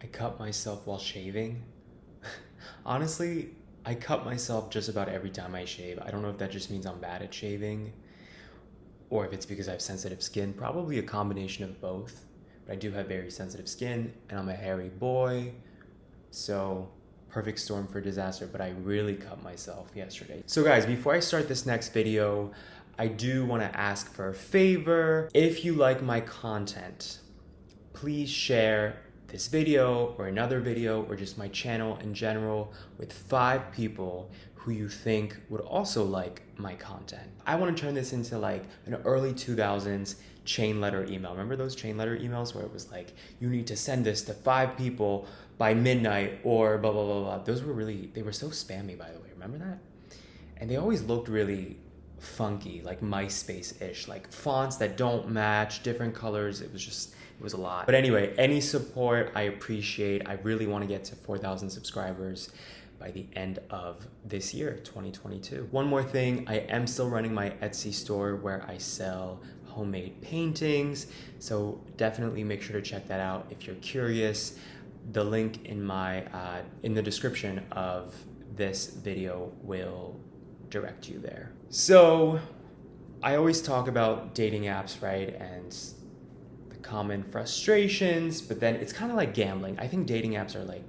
I cut myself while shaving. Honestly, I cut myself just about every time I shave. I don't know if that just means I'm bad at shaving or if it's because I have sensitive skin. Probably a combination of both. But I do have very sensitive skin and I'm a hairy boy. So, perfect storm for disaster, but I really cut myself yesterday. So guys, before I start this next video, I do want to ask for a favor. If you like my content, please share this video or another video or just my channel in general with 5 people who you think would also like my content. I want to turn this into like an early 2000s chain letter email. Remember those chain letter emails where it was like, you need to send this to 5 people by midnight or blah, blah, blah, blah. Those were really, they were so spammy, by the way. Remember that? And they always looked really funky, like MySpace-ish, like fonts that don't match, different colors. It was a lot. But anyway, any support I appreciate. I really want to get to 4,000 subscribers by the end of this year, 2022. One more thing, I am still running my Etsy store where I sell homemade paintings. So definitely make sure to check that out if you're curious. The link in the description of this video will direct you there. So I always talk about dating apps, right? And the common frustrations, but then it's kind of like gambling. I think dating apps are like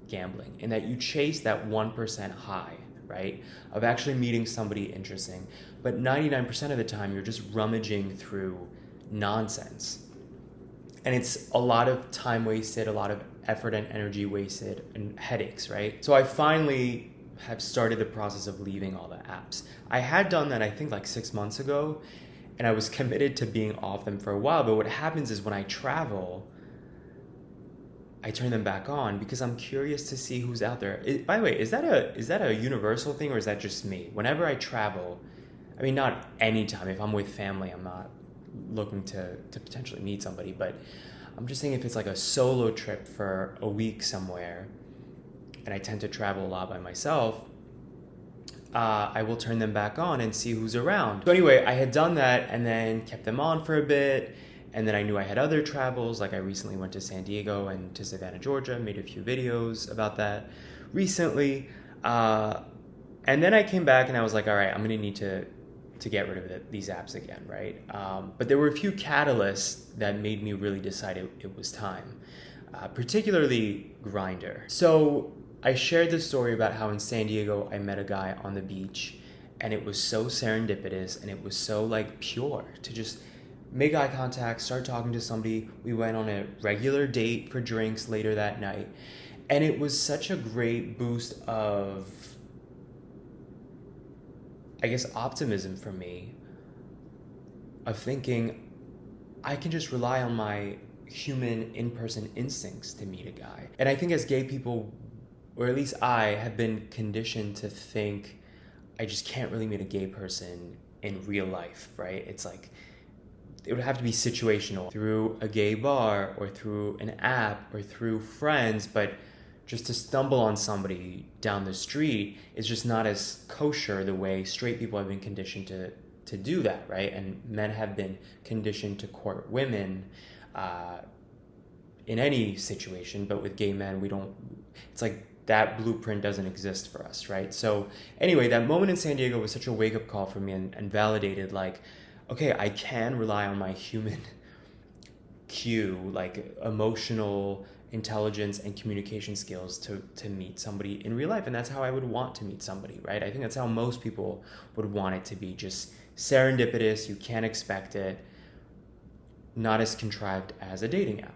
gambling in that you chase that 1% high, right? Of actually meeting somebody interesting. But 99% of the time you're just rummaging through nonsense. And it's a lot of time wasted, a lot of effort and energy wasted, and headaches, right? So I finally have started the process of leaving all the apps. I had done that, I think, like 6 months ago, and I was committed to being off them for a while. But what happens is when I travel, I turn them back on because I'm curious to see who's out there. By the way, is that a universal thing or is that just me? Whenever I travel, I mean, not anytime. If I'm with family, I'm not looking to potentially meet somebody, but I'm just saying if it's like a solo trip for a week somewhere, and I tend to travel a lot by myself, I will turn them back on and see who's around. So anyway, I had done that and then kept them on for a bit, and then I knew I had other travels, like I recently went to San Diego and to Savannah, Georgia, made a few videos about that recently, and then I came back and I was like, all right, I'm gonna need to get rid of these apps again, right? But there were a few catalysts that made me really decide it was time, particularly Grindr. So I shared this story about how in San Diego I met a guy on the beach, and it was so serendipitous and it was so like pure to just make eye contact, start talking to somebody. We went on a regular date for drinks later that night, and it was such a great boost of, I guess, optimism for me, of thinking I can just rely on my human in-person instincts to meet a guy. And I think as gay people, or at least I, have been conditioned to think I just can't really meet a gay person in real life, right? It's like, it would have to be situational through a gay bar or through an app or through friends, but just to stumble on somebody down the street is just not as kosher the way straight people have been conditioned to do that, right? And men have been conditioned to court women in any situation, but with gay men, we don't, it's like that blueprint doesn't exist for us, right? So anyway, that moment in San Diego was such a wake-up call for me and validated, like, okay, I can rely on my human cue, like emotional intelligence and communication skills to meet somebody in real life. And that's how I would want to meet somebody, right? I think that's how most people would want it to be, just serendipitous, you can't expect it, not as contrived as a dating app.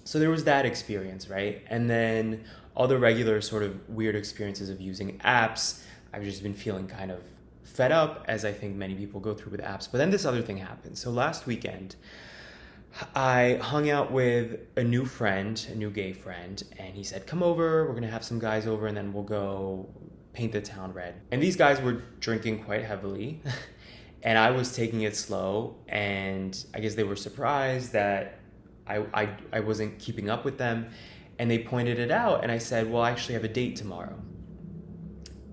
So there was that experience, right? And then all the regular sort of weird experiences of using apps, I've just been feeling kind of fed up, as I think many people go through with apps. But then this other thing happened. So last weekend, I hung out with a new friend, a new gay friend, and he said, come over, we're gonna have some guys over, and then we'll go paint the town red. And these guys were drinking quite heavily, and I was taking it slow, and I guess they were surprised that I wasn't keeping up with them, and they pointed it out, and I said, well, I actually have a date tomorrow.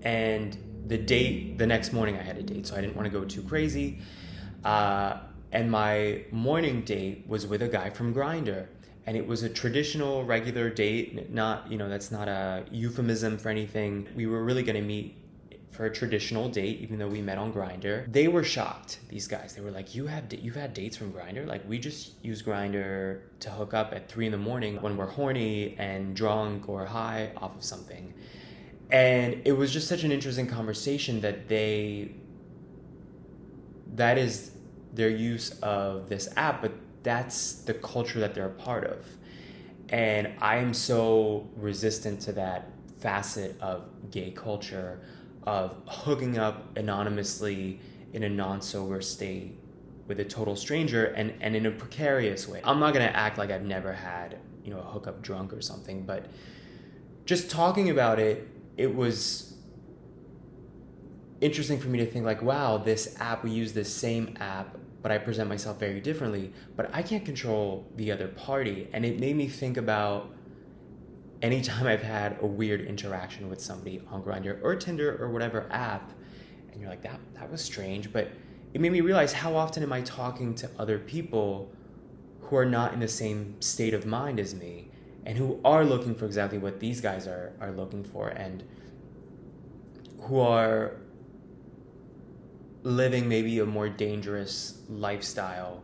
And the next morning I had a date, so I didn't want to go too crazy. And my morning date was with a guy from Grindr. and it was a traditional regular date. Not, that's not a euphemism for anything. We were really going to meet for a traditional date, even though we met on Grindr. They were shocked, these guys. They were like, you've had dates from Grindr? Like, we just use Grindr to hook up at 3 a.m. when we're horny and drunk or high off of something. And it was just such an interesting conversation that that is their use of this app, but that's the culture that they're a part of. And I am so resistant to that facet of gay culture, of hooking up anonymously in a non-sober state with a total stranger and in a precarious way. I'm not gonna act like I've never had, a hookup drunk or something, but just talking about it, it was interesting for me to think like, wow, this app, we use this same app, but I present myself very differently, but I can't control the other party. And it made me think about anytime I've had a weird interaction with somebody on Grindr or Tinder or whatever app, and you're like, that was strange, but it made me realize how often am I talking to other people who are not in the same state of mind as me and who are looking for exactly what these guys are looking for, and who are living maybe a more dangerous lifestyle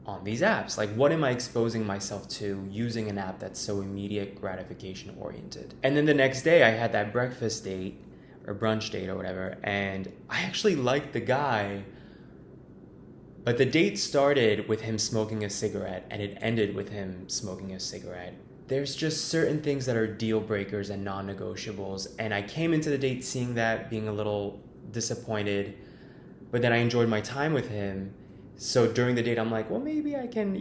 on these apps. Like, what am I exposing myself to using an app that's so immediate gratification oriented? And then the next day I had that breakfast date or brunch date or whatever, and I actually liked the guy, but the date started with him smoking a cigarette and it ended with him smoking a cigarette. There's just certain things that are deal breakers and non-negotiables, and I came into the date seeing that, being a little disappointed, but then I enjoyed my time with him. So during the date, I'm like, well, maybe I can,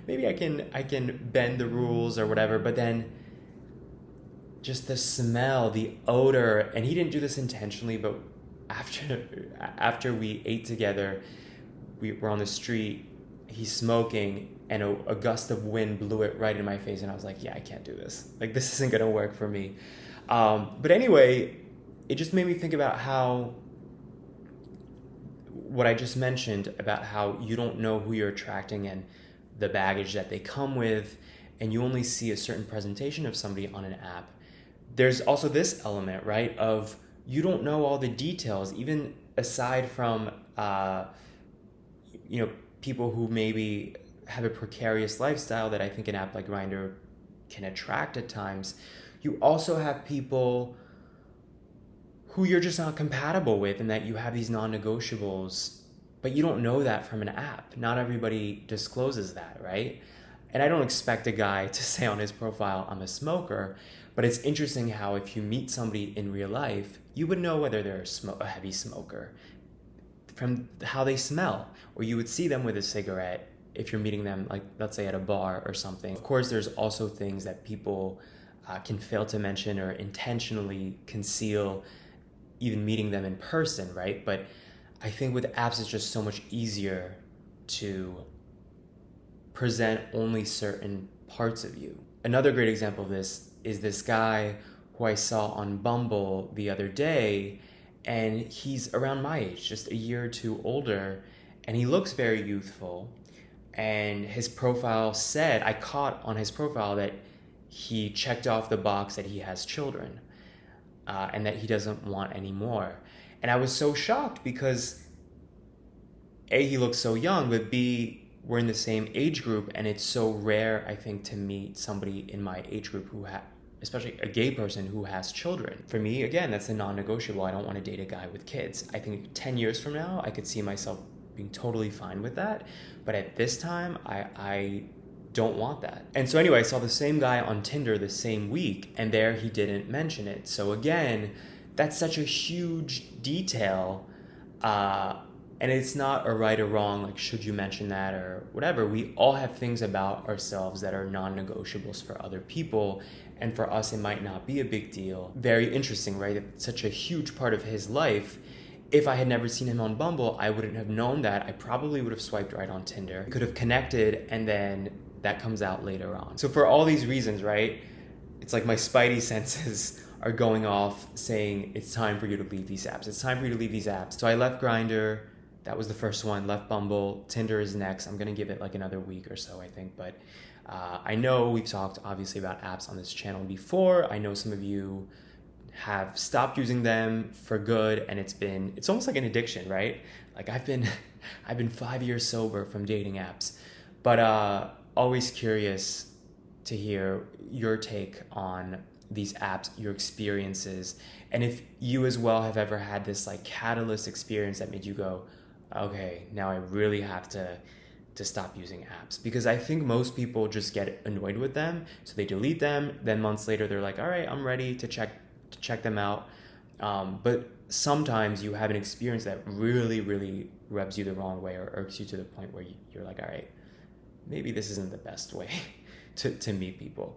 maybe I can bend the rules or whatever. But then just the smell, the odor, and he didn't do this intentionally, but after we ate together, we were on the street, he's smoking, and a gust of wind blew it right in my face, and I was like, yeah, I can't do this. Like, this isn't gonna work for me. But anyway, it just made me think about what I just mentioned about how you don't know who you're attracting and the baggage that they come with, and you only see a certain presentation of somebody on an app. There's also this element, right, of you don't know all the details, even aside from, people who maybe have a precarious lifestyle that I think an app like Grindr can attract at times. You also have people who you're just not compatible with, and that you have these non-negotiables, but you don't know that from an app. Not everybody discloses that, right? And I don't expect a guy to say on his profile, I'm a smoker, but it's interesting how if you meet somebody in real life, you would know whether they're a heavy smoker from how they smell, or you would see them with a cigarette if you're meeting them, like, let's say at a bar or something. Of course, there's also things that people can fail to mention or intentionally conceal, even meeting them in person, right? But I think with apps, it's just so much easier to present only certain parts of you. Another great example of this is this guy who I saw on Bumble the other day, and he's around my age, just a year or two older, and he looks very youthful. And his profile said, I caught on his profile that he checked off the box that he has children. And that he doesn't want any more. And I was so shocked because A, he looks so young, but B, we're in the same age group, and it's so rare, I think, to meet somebody in my age group who especially a gay person who has children. For me, again, that's a non-negotiable. I don't want to date a guy with kids. I think 10 years from now, I could see myself being totally fine with that. But at this time, I don't want that. And so anyway, I saw the same guy on Tinder the same week, and there he didn't mention it. So again, that's such a huge detail, and it's not a right or wrong, like, should you mention that or whatever. We all have things about ourselves that are non-negotiables for other people, and for us it might not be a big deal. Very interesting, right? It's such a huge part of his life. If I had never seen him on Bumble, I wouldn't have known that. I probably would have swiped right on Tinder, could have connected, and then that comes out later on. So for all these reasons, right, it's like my spidey senses are going off saying it's time for you to leave these apps. It's time for you to leave these apps. So I left Grindr. That was the first one. Left Bumble. Tinder is next. I'm going to give it like another week or so, I think. But I know we've talked obviously about apps on this channel before. I know some of you have stopped using them for good, and it's almost like an addiction, right? Like I've been 5 years sober from dating apps, but always curious to hear your take on these apps, your experiences, and if you as well have ever had this like catalyst experience that made you go, okay, now I really have to stop using apps. Because I think most people just get annoyed with them, so they delete them. Then months later, they're like, all right, I'm ready to check them out. But sometimes you have an experience that really, really rubs you the wrong way or irks you to the point where you're like, all right, maybe this isn't the best way to meet people.